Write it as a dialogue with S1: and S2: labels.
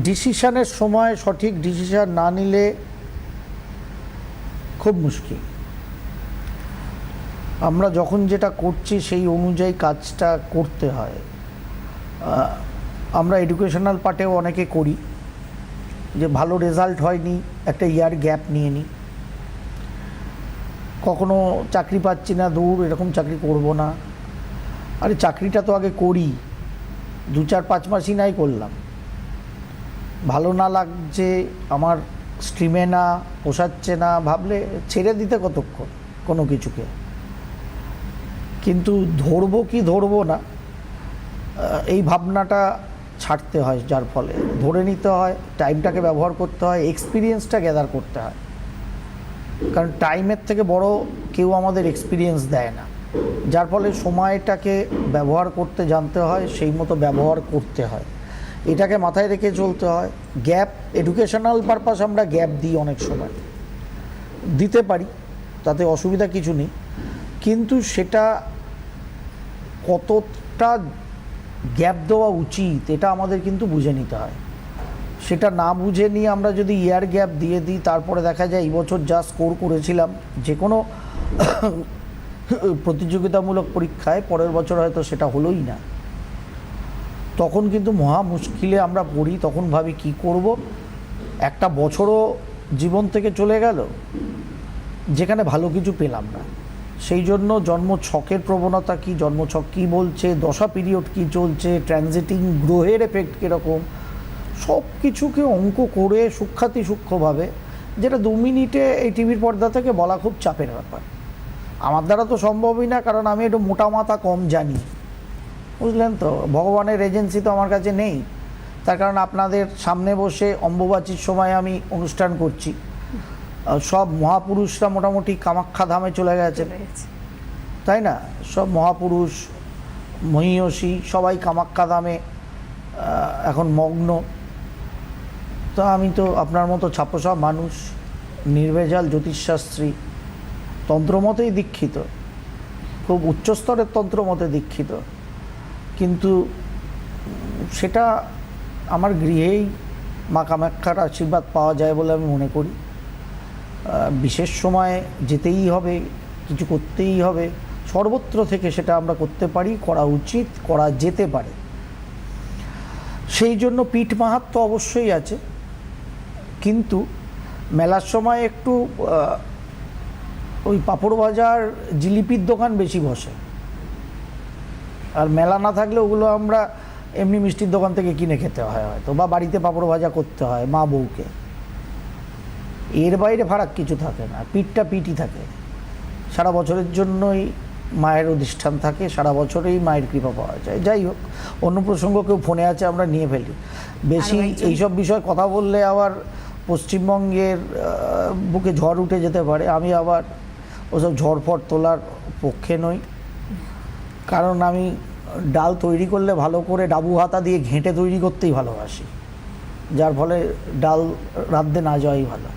S1: ডিসিশনের সময় সঠিক ডিসিশন না নিলে খুব মুশকিল। আমরা যখন যেটা করছি সেই অনুযায়ী কাজটা করতে হয়। আমরা এডুকেশনাল পার্টেও অনেকে করি যে ভালো রেজাল্ট হয়নি, একটা ইয়ার গ্যাপ নিয়ে নিই, কখনো চাকরি পাচ্ছি না, দূর এরকম চাকরি করব না। আরে চাকরিটা তো আগে করি, 2-4-5 মাসই নাই করলাম, ভালো না লাগছে, আমার স্ট্রিমে না পোষাচ্ছে না, ভাবলে ছেড়ে দিতে কতক্ষণ কোনো কিছুকে। কিন্তু ধরবো কি ধরবো না এই ভাবনাটা ছাড়তে হয়, যার ফলে ধরে নিতে হয়, টাইমটাকে ব্যবহার করতে হয়, এক্সপিরিয়েন্সটা গ্যাদার করতে হয়। কারণ টাইমের থেকে বড় কেউ আমাদের এক্সপিরিয়েন্স দেয় না, যার ফলে সময়টাকে ব্যবহার করতে জানতে হয়, সেই মতো ব্যবহার করতে হয়, এটাকে মাথায় রেখে চলতে হয়। গ্যাপ, এডুকেশনাল পারপাস আমরা গ্যাপ দিই, অনেক সময় দিতে পারি, তাতে অসুবিধা কিছু নেই, কিন্তু সেটা কতটা গ্যাপ দেওয়া উচিত এটা আমাদের কিন্তু বুঝে নিতে হয়। সেটা না বুঝে নিয়ে আমরা যদি ইয়ার গ্যাপ দিয়ে দিই, তারপরে দেখা যায় এই বছর যা স্কোর করেছিলাম যে কোনো প্রতিযোগিতামূলক পরীক্ষায়, পরের বছর হয়তো সেটা হলোই না, তখন কিন্তু মহা মুশকিলে আমরা পড়ি। তখন ভাবি কি করব, একটা বছরও জীবন থেকে চলে গেল যেখানে ভালো কিছু পেলাম না। সেই জন্য জন্মছকের প্রবণতা কি, জন্মছক কী বলছে, দশা পিরিয়ড কী চলছে, ট্রানজিটিং গ্রহের এফেক্ট কীরকম, সব কিছুকে অঙ্ক করে সূক্ষ্মভাবে, যেটা 2 মিনিটে এই টিভির পর্দা থেকে বলা খুব চাপের ব্যাপার। আমার দ্বারা তো সম্ভবই না, কারণ আমি একটু মোটা মাথা কম জানি, বুঝলেন তো। ভগবানের এজেন্সি তো আমার কাছে নেই, তার কারণ আপনাদের সামনে বসে অম্বুবাচীর সময় আমি অনুষ্ঠান করছি, সব মহাপুরুষরা মোটামুটি কামাখ্যা ধামে চলে গেছে, তাই না? সব মহাপুরুষ মহীয়সী সবাই কামাখ্যা ধামে এখন মগ্ন। তো আমি তো আপনার মতো ছাপোসা মানুষ, নির্ভেজাল জ্যোতিষশাস্ত্রী, তন্ত্রমতেই দীক্ষিত, খুব উচ্চস্তরের তন্ত্রমতে দীক্ষিত, কিন্তু সেটা আমার গৃহেই মা কামাখ্যার আশীর্বাদ পাওয়া যায় বলে আমি মনে করি। বিশেষ সময়ে যেতেই হবে, কিছু করতেই হবে, সর্বত্র থেকে সেটা আমরা করতে পারি, করা উচিত, করা যেতে পারে। সেই জন্য পীঠ মাহাত্ম্য অবশ্যই আছে, কিন্তু মেলার সময় একটু ওই পাঁপড় ভাজার জিলিপির দোকান বেশি বসে, আর মেলা না থাকলে ওগুলো আমরা এমনি মিষ্টির দোকান থেকে কিনে খেতে হয় হয়তো, বা বাড়িতে পাঁপড় ভাজা করতে হয় মা বউকে। এর বাইরে ফারাক কিছু থাকে না, পিঠটা পিঠই থাকে, সারা বছরের জন্যই মায়ের অধিষ্ঠান থাকে, সারা বছরেই মায়ের কৃপা পাওয়া যায়। যাই হোক, অন্য প্রসঙ্গ কেউ ফোনে আছে, আমরা নিয়ে ফেলি। বেশি এইসব বিষয়ে কথা বললে আবার পশ্চিমবঙ্গের বুকে ঝড় উঠে যেতে পারে। আমি আবার ওসব ঝড়ফড় তোলার পক্ষে নই, কারণ আমি ডাল তৈরি করলে ভালো করে ডাবু হাতা দিয়ে ঘেঁটে তৈরি করতেই ভালোবাসি, যার ফলে ডাল রাঁধতে না যাওয়াই ভালো।